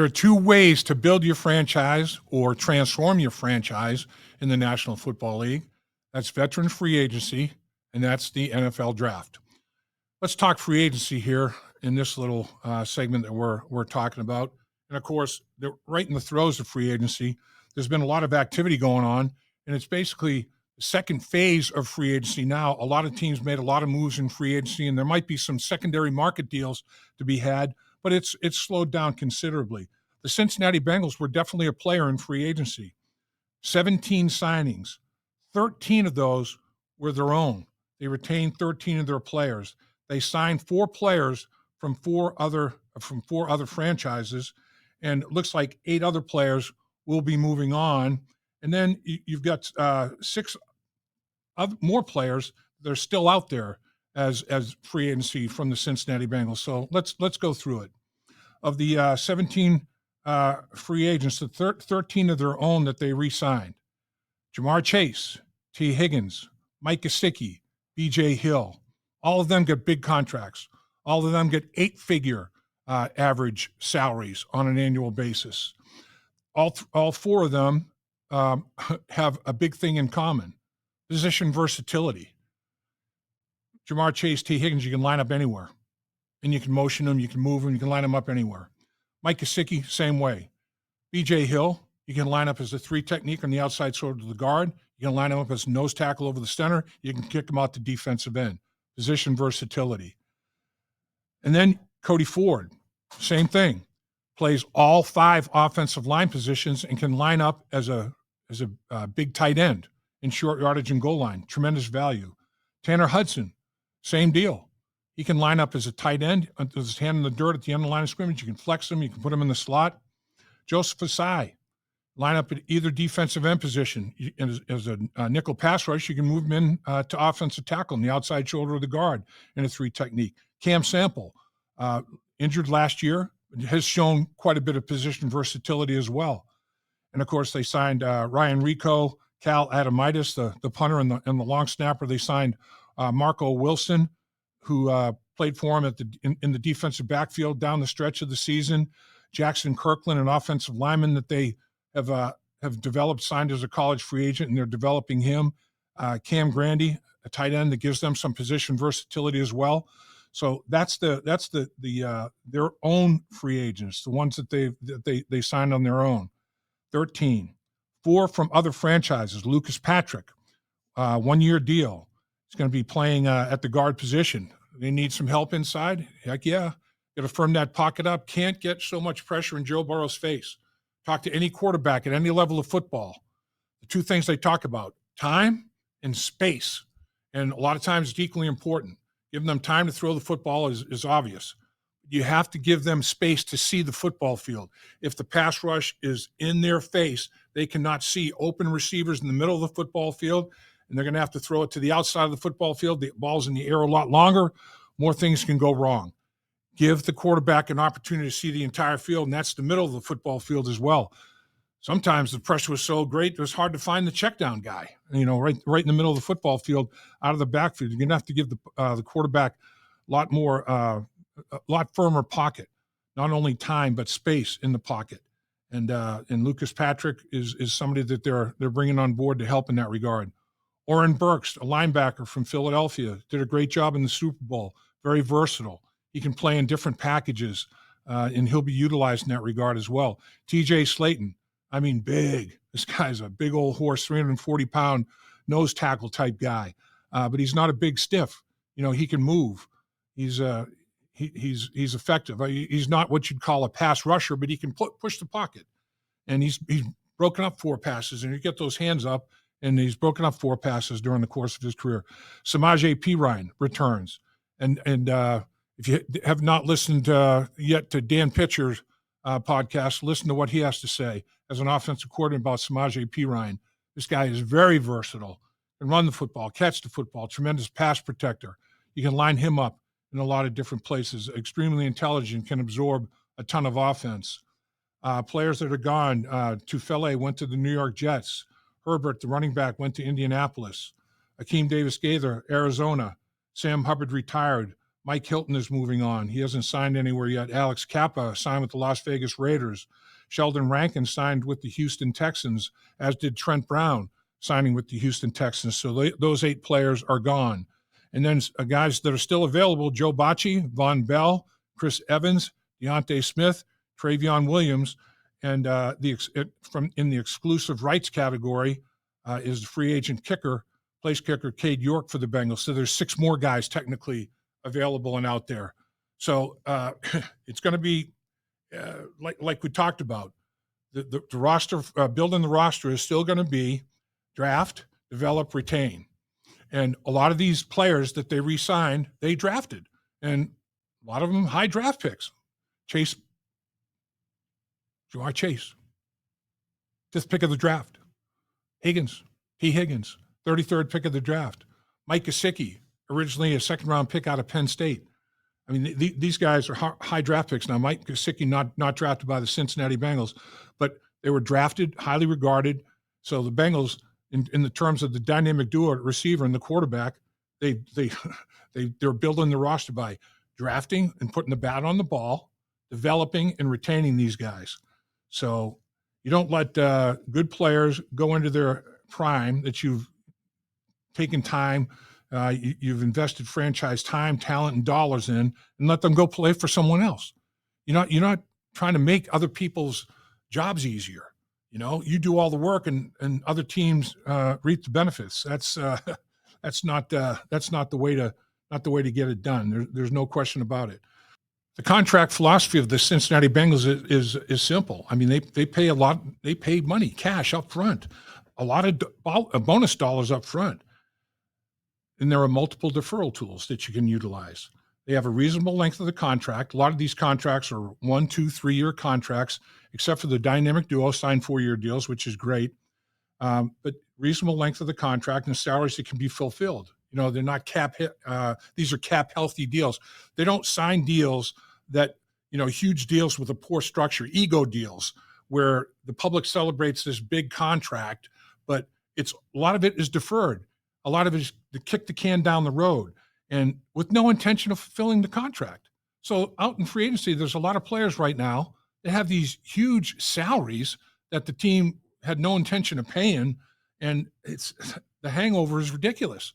There are two ways to build your franchise or transform your franchise in the National Football League. That's veteran free agency, and that's the NFL draft. Let's talk free agency here in this little segment that we're talking about. And of course, they're right in the throes of free agency. There's been a lot of activity going on, and it's basically the second phase of free agency now. A lot of teams made a lot of moves in free agency, and there might be some secondary market deals to be had, but it's slowed down considerably. The Cincinnati Bengals were definitely a player in free agency. 17 signings, 13 of those were their own. They retained 13 of their players. They signed 4 players from four other franchises, and it looks like 8 other players will be moving on. And then you've got 6 more players that are still out there as free agency from the Cincinnati Bengals. So let's go through it. Of the 17 free agents, the 13 of their own that they re-signed: Jamar Chase, T. Higgins, Mike Gesicki, B.J. Hill. All of them get big contracts. All of them get 8-figure average salaries on an annual basis. All 4 of them have a big thing in common: position versatility. Jamar Chase, T. Higgins, you can line up anywhere. And you can motion them, you can move them, you can line them up anywhere. Mike Gesicki, same way. B.J. Hill, you can line up as a 3 technique on the outside shoulder of the guard. You can line him up as a nose tackle over the center. You can kick him out to defensive end. Position versatility. And then Cody Ford, same thing. Plays all 5 offensive line positions and can line up as a big tight end in short yardage and goal line. Tremendous value. Tanner Hudson, same deal. He can line up as a tight end with his hand in the dirt at the end of the line of scrimmage. You can flex him. You can put him in the slot. Joseph Asai, line up at either defensive end position. As a nickel pass rush, you can move him in to offensive tackle on the outside shoulder of the guard in a 3 technique. Cam Sample, injured last year, has shown quite a bit of position versatility as well. And, of course, they signed Ryan Rico, Cal Adamitis, the punter and the long snapper. They signed Marco Wilson, who played for him in the defensive backfield down the stretch of the season. Jackson Kirkland, an offensive lineman that they have developed, signed as a college free agent, and they're developing him. Cam Grandy, a tight end that gives them some position versatility as well. So that's their own free agents, the ones that they signed on their own. 13. 4 from other franchises. Lucas Patrick, 1-year deal. He's going to be playing at the guard position. They need some help inside. Heck yeah. Got to firm that pocket up. Can't get so much pressure in Joe Burrow's face. Talk to any quarterback at any level of football. The 2 things they talk about: time and space. And a lot of times it's equally important. Giving them time to throw the football is obvious. You have to give them space to see the football field. If the pass rush is in their face, they cannot see open receivers in the middle of the football field, and they're going to have to throw it to the outside of the football field. The ball's in the air a lot longer. More things can go wrong. Give the quarterback an opportunity to see the entire field, and that's the middle of the football field as well. Sometimes the pressure was so great, it was hard to find the check down guy, right in the middle of the football field out of the backfield. You're going to have to give the quarterback a lot firmer pocket, not only time, but space in the pocket. And Lucas Patrick is somebody that they're bringing on board to help in that regard. Oren Burks, a linebacker from Philadelphia, did a great job in the Super Bowl. Very versatile. He can play in different packages, and he'll be utilized in that regard as well. TJ Slayton, big. This guy's a big old horse, 340-pound nose tackle type guy, but he's not a big stiff. He can move. He's effective. He's not what you'd call a pass rusher, but he can push the pocket. And he's broken up 4 passes, and you get those hands up, and he's broken up 4 passes during the course of his career. Samaje Perine returns. And if you have not listened yet to Dan Pitcher's podcast, listen to what he has to say as an offensive coordinator about Samaje Perine. This guy is very versatile, can run the football, catch the football, tremendous pass protector. You can line him up in a lot of different places. Extremely intelligent, can absorb a ton of offense. Players that are gone, Tufele went to the New York Jets. Herbert, the running back, went to Indianapolis. Akeem Davis-Gaither, Arizona. Sam Hubbard retired. Mike Hilton is moving on. He hasn't signed anywhere yet. Alex Kappa signed with the Las Vegas Raiders. Sheldon Rankin signed with the Houston Texans, as did Trent Brown, signing with the Houston Texans. So those 8 players are gone. And then guys that are still available, Joe Bacci, Von Bell, Chris Evans, Deontay Smith, Travion Williams, and in the exclusive rights category is the free agent kicker, place kicker Cade York for the Bengals. So there's 6 more guys technically available and out there. So it's going to be like we talked about. The roster, building the roster is still going to be draft, develop, retain. And a lot of these players that they re-signed, they drafted. And a lot of them high draft picks. Jamar Chase, 5th pick of the draft. Higgins, Higgins, 33rd pick of the draft. Mike Gesicki, originally a 2nd-round pick out of Penn State. I mean, these guys are high draft picks. Now, Mike Gesicki not drafted by the Cincinnati Bengals, but they were drafted, highly regarded. So the Bengals, in the terms of the dynamic duo at receiver and the quarterback, they're building the roster by drafting and putting the bat on the ball, developing and retaining these guys. So you don't let good players go into their prime that you've taken time, you've invested franchise time, talent, and dollars in, and let them go play for someone else. You're not trying to make other people's jobs easier. You do all the work, and other teams reap the benefits. That's not the way to get it done. There's no question about it. The contract philosophy of the Cincinnati Bengals is simple. I mean, they pay a lot. They pay money, cash up front, a lot of bonus dollars up front. And there are multiple deferral tools that you can utilize. They have a reasonable length of the contract. A lot of these contracts are 1, 2, 3-year contracts, except for the dynamic duo signed 4-year deals, which is great. But reasonable length of the contract and salaries that can be fulfilled. They're not cap hit. These are cap healthy deals. They don't sign deals that, huge deals with a poor structure, ego deals where the public celebrates this big contract, but a lot of it is deferred. A lot of it is to kick the can down the road and with no intention of fulfilling the contract. So out in free agency, there's a lot of players right now that have these huge salaries that the team had no intention of paying, and the hangover is ridiculous.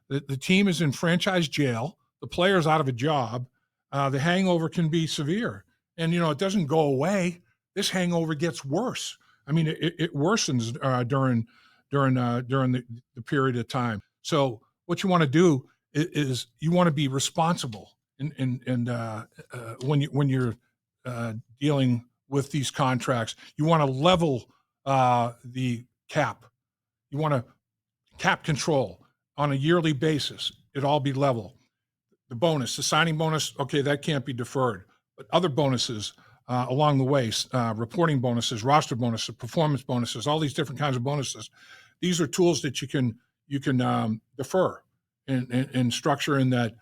The team is in franchise jail. The player's out of a job. The hangover can be severe, and it doesn't go away. This hangover gets worse. I mean, it worsens during the period of time. So what you want to do is you want to be responsible and when you're dealing with these contracts. You want to level the cap. You want to cap control on a yearly basis. It all be level. The bonus, the signing bonus, okay, that can't be deferred. But other bonuses along the way, reporting bonuses, roster bonuses, performance bonuses, all these different kinds of bonuses. These are tools that you can defer and structure in that,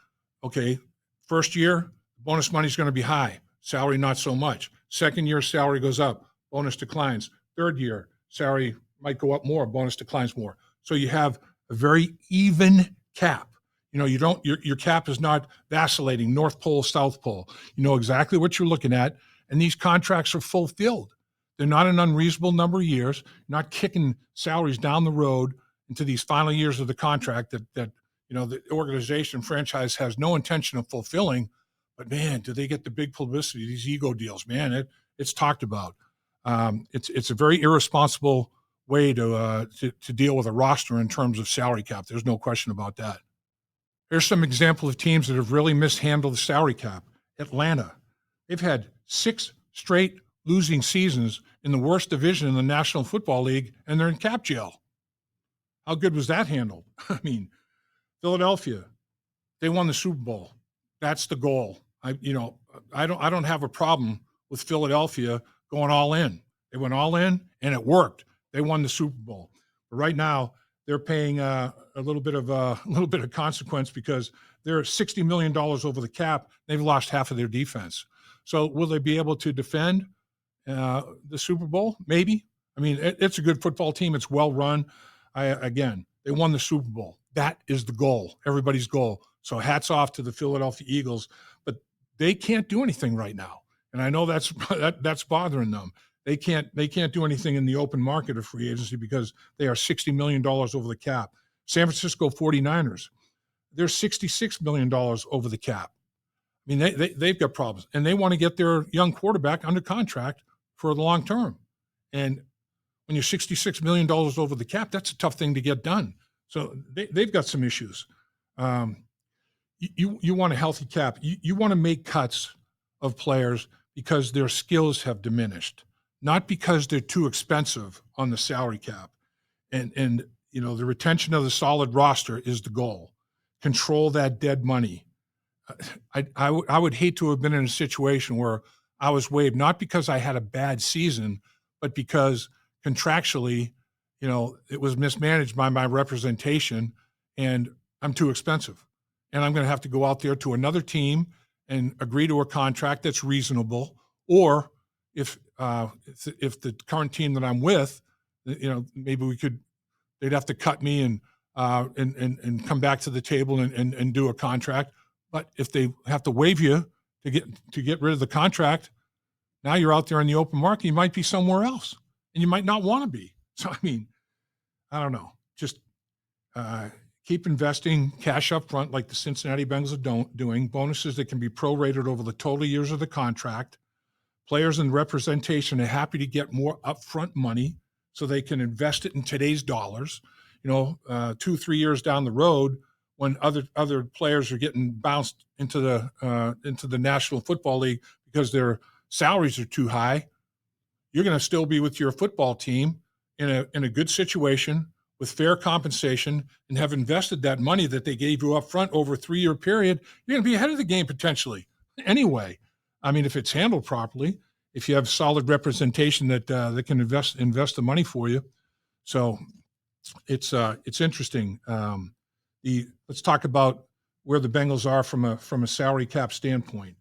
okay, first year, bonus money is going to be high, salary not so much. Second year, salary goes up, bonus declines. Third year, salary might go up more, bonus declines more. So you have a very even cap. Your cap is not vacillating, North Pole, South Pole. You know exactly what you're looking at, and these contracts are fulfilled. They're not an unreasonable number of years, not kicking salaries down the road into these final years of the contract that the organization franchise has no intention of fulfilling. But man, do they get the big publicity, these ego deals, man, it's talked about. It's a very irresponsible way to deal with a roster in terms of salary cap. There's no question about that. Here's some example of teams that have really mishandled the salary cap. Atlanta, they've had 6 straight losing seasons in the worst division in the National Football League, and they're in cap jail. How good was that handled? I mean, Philadelphia, they won the Super Bowl. That's the goal. I don't have a problem with Philadelphia going all in. They went all in, and it worked. They won the Super Bowl. But right now, they're paying a little bit of consequence because they're $60 million over the cap. They've lost half of their defense. So will they be able to defend the Super Bowl? Maybe. I mean, it's a good football team. It's well run. Again, they won the Super Bowl. That is the goal, everybody's goal. So hats off to the Philadelphia Eagles, but they can't do anything right now. And I know that's bothering them. They can't do anything in the open market of free agency because they are $60 million over the cap. San Francisco 49ers, they're $66 million over the cap. I mean, they've got problems, and they want to get their young quarterback under contract for the long term. And when you're $66 million over the cap, that's a tough thing to get done. So they've got some issues. You want a healthy cap. You want to make cuts of players because their skills have diminished, not because they're too expensive on the salary cap. And the retention of the solid roster is the goal. Control that dead money. I would hate to have been in a situation where I was waived, not because I had a bad season, but because contractually, it was mismanaged by my representation and I'm too expensive. And I'm going to have to go out there to another team and agree to a contract that's reasonable. Or if the current team that I'm with, maybe they'd have to cut me and come back to the table and do a contract. But if they have to waive you to get rid of the contract, now you're out there in the open market. You might be somewhere else, and you might not want to be. So, I mean, I don't know. Just keep investing cash up front like the Cincinnati Bengals are doing, bonuses that can be prorated over the total years of the contract. Players and representation are happy to get more upfront money so they can invest it in today's dollars. 2-3 years down the road, when other players are getting bounced into the National Football League because their salaries are too high, you're going to still be with your football team in a good situation with fair compensation and have invested that money that they gave you up front over a 3-year period. You're going to be ahead of the game potentially. Anyway, I mean, if it's handled properly, if you have solid representation that can invest the money for you. So it's interesting. Let's talk about where the Bengals are from a salary cap standpoint.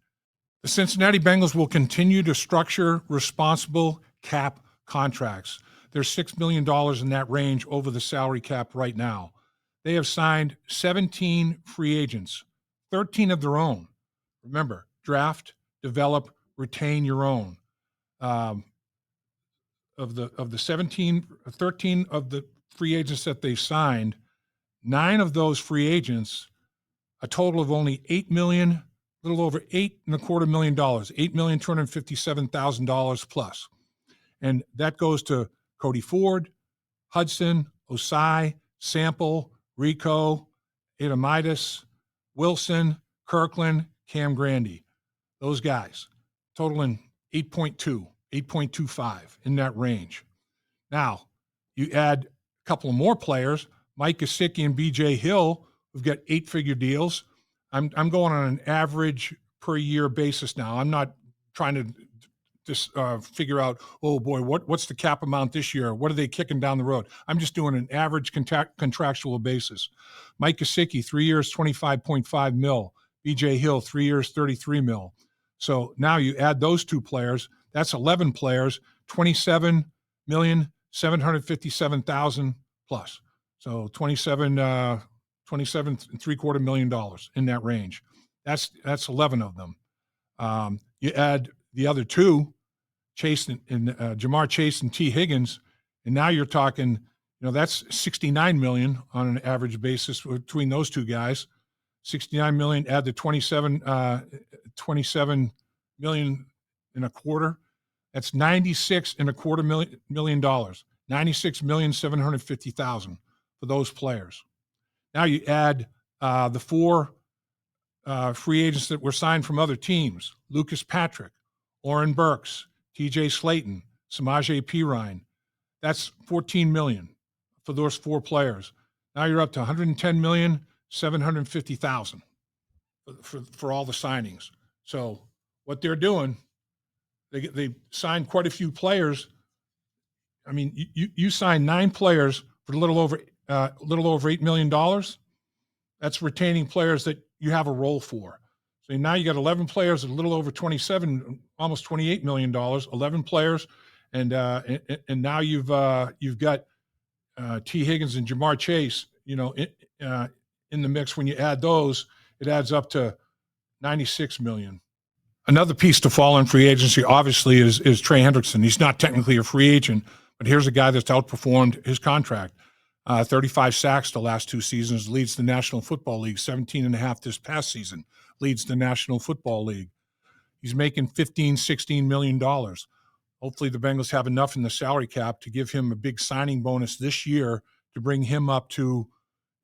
The Cincinnati Bengals will continue to structure responsible cap contracts. There's $6 million in that range over the salary cap right now. They have signed 17 free agents, 13 of their own. Remember, draft, develop, retain your own. Of the 17, 13 of the free agents that they've signed, 9 of those free agents, a total of only $8 million, a little over $8.25 million, $8,257,000 plus. And that goes to Cody Ford, Hudson, Osai, Sample, Rico, Adamitis, Wilson, Kirkland, Cam Grandy. Those guys, totaling 8.2, 8.25 in that range. Now, you add a couple of more players, Mike Gesicki and B.J. Hill, who've got 8-figure deals. I'm going on an average per year basis now. I'm not trying to just figure out, oh boy, what's the cap amount this year? What are they kicking down the road? I'm just doing an average contractual basis. Mike Gesicki, 3 years, $25.5 million. B.J. Hill, 3 years, $33 million. So now you add those two players, that's 11 players, $27,757,000 plus. So $27.75 million in that range. That's 11 of them. You add the other two, Chase and Jamar Chase and T. Higgins, and now you're talking, that's $69 million on an average basis between those two guys. $69 million, add the $27 million and a quarter. That's $96.25 million. $96,750,000 for those players. Now you add the 4 free agents that were signed from other teams: Lucas Patrick, Oren Burks, T.J. Slayton, Samaje Perine. That's $14 million for those 4 players. Now you're up to $110,750,000 for all the signings. So what they're doing, they signed quite a few players. I mean, you signed 9 players for a little over $8 million. That's retaining players that you have a role for. So now you got 11 players at a little over 27, almost $28 million. 11 players, and now you've got T. Higgins and Jamar Chase, in the mix. When you add those, it adds up to $96 million. Another piece to fall in free agency, obviously, is Trey Hendrickson. He's not technically a free agent, but here's a guy that's outperformed his contract. 35 sacks the last 2 seasons, leads the National Football League, 17.5 this past season, leads the National Football League. He's making $15-16 million. Hopefully the Bengals have enough in the salary cap to give him a big signing bonus this year to bring him up to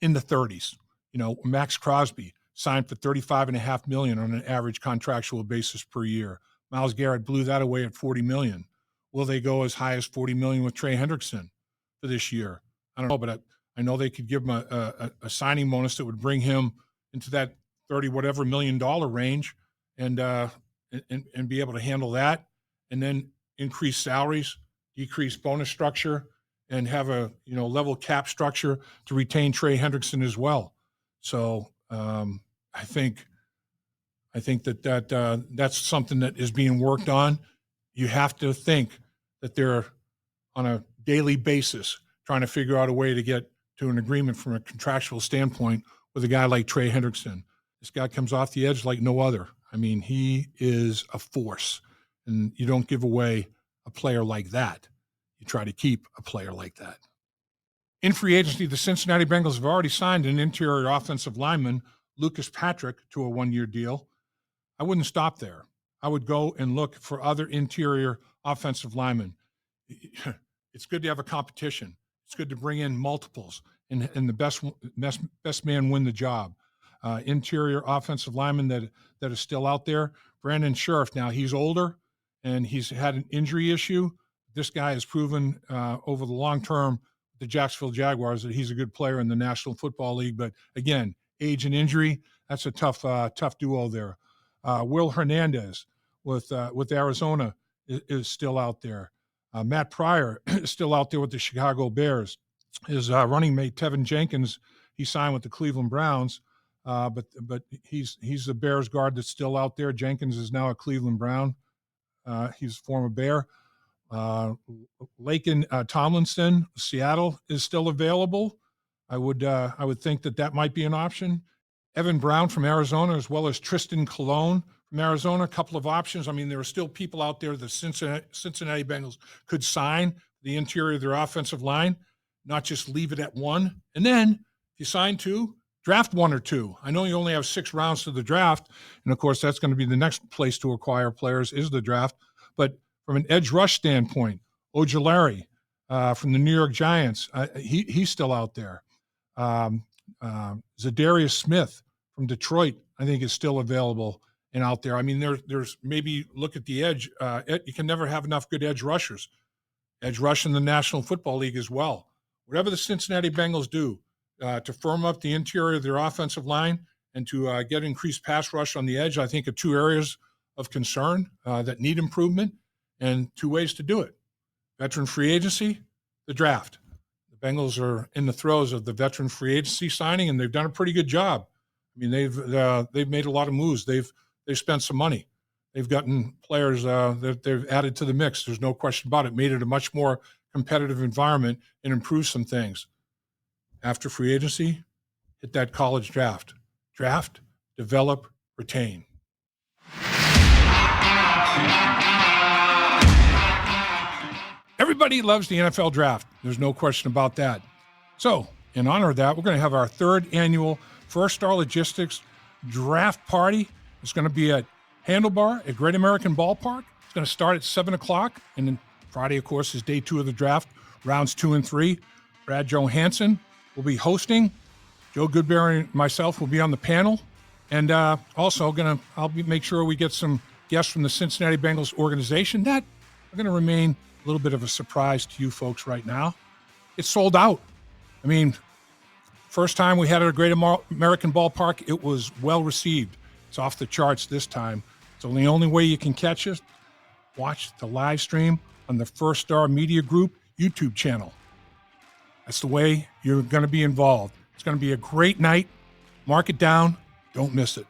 in the 30s. Max Crosby signed for $35.5 million on an average contractual basis per year. Myles Garrett blew that away at $40 million. Will they go as high as $40 million with Trey Hendrickson for this year? I don't know, but I know they could give him a signing bonus that would bring him into that $30 million range and be able to handle that, and then increase salaries, decrease bonus structure, and have a level cap structure to retain Trey Hendrickson as well. So I think that's something that is being worked on. You have to think that they're on a daily basis trying to figure out a way to get to an agreement from a contractual standpoint with a guy like Trey Hendrickson. This guy comes off the edge like no other. I mean, he is a force, and you don't give away a player like that. You try to keep a player like that. In free agency, the Cincinnati Bengals have already signed an interior offensive lineman, Lucas Patrick, to a 1-year deal. I wouldn't stop there. I would go and look for other interior offensive linemen. It's good to have a competition. It's good to bring in multiples and the best man win the job. Interior offensive lineman that is still out there. Brandon Scherff, now he's older and he's had an injury issue. This guy has proven over the long term, the Jacksonville Jaguars, that he's a good player in the National Football League. But again, age and injury, that's a tough duo there. Will Hernandez with Arizona is still out there. Matt Pryor is still out there with the Chicago Bears. His running mate, Tevin Jenkins, he signed with the Cleveland Browns, but he's the Bears guard that's still out there. Jenkins is now a Cleveland Brown. He's a former Bear. Laken Tomlinson, Seattle, is still available. I would think that might be an option. Evan Brown from Arizona, as well as Tristan Colon from Arizona, a couple of options. I mean, there are still people out there the Cincinnati Bengals could sign the interior of their offensive line, not just leave it at one. And then if you sign 2, draft 1 or 2. I know you only have 6 rounds to the draft, and of course that's going to be the next place to acquire players is the draft. But from an edge rush standpoint, Ojulari from the New York Giants, he's still out there. Zadarius Smith from Detroit, I think, is still available and out there. I mean, there's maybe look at the edge. You can never have enough good edge rushers. Edge rush in the National Football League as well. Whatever the Cincinnati Bengals do to firm up the interior of their offensive line and to get increased pass rush on the edge, I think are 2 areas of concern that need improvement, and 2 ways to do it. Veteran free agency, the draft. The Bengals are in the throes of the veteran free agency signing, and they've done a pretty good job. I mean, they've made a lot of moves. They've spent some money. They've gotten players that they've added to the mix. There's no question about it. Made it a much more competitive environment and improved some things. After free agency, hit that college draft. Draft, develop, retain. Everybody loves the NFL draft. There's no question about that. So, in honor of that, we're going to have our 3rd annual First Star Logistics draft party. It's going to be at Handlebar at Great American Ballpark. It's going to start at 7 o'clock. And then Friday, of course, is day 2 of the draft, rounds 2 and 3. Brad Johansson will be hosting. Joe Goodberry and myself will be on the panel. And also make sure we get some guests from the Cincinnati Bengals organization. That are going to remain a little bit of a surprise to you folks right now. It's sold out. I mean, first time we had it at Great American Ballpark, it was well received. It's off the charts this time. So the only way you can catch us, watch the live stream on the First Star Media Group YouTube channel. That's the way you're going to be involved. It's going to be a great night. Mark it down. Don't miss it.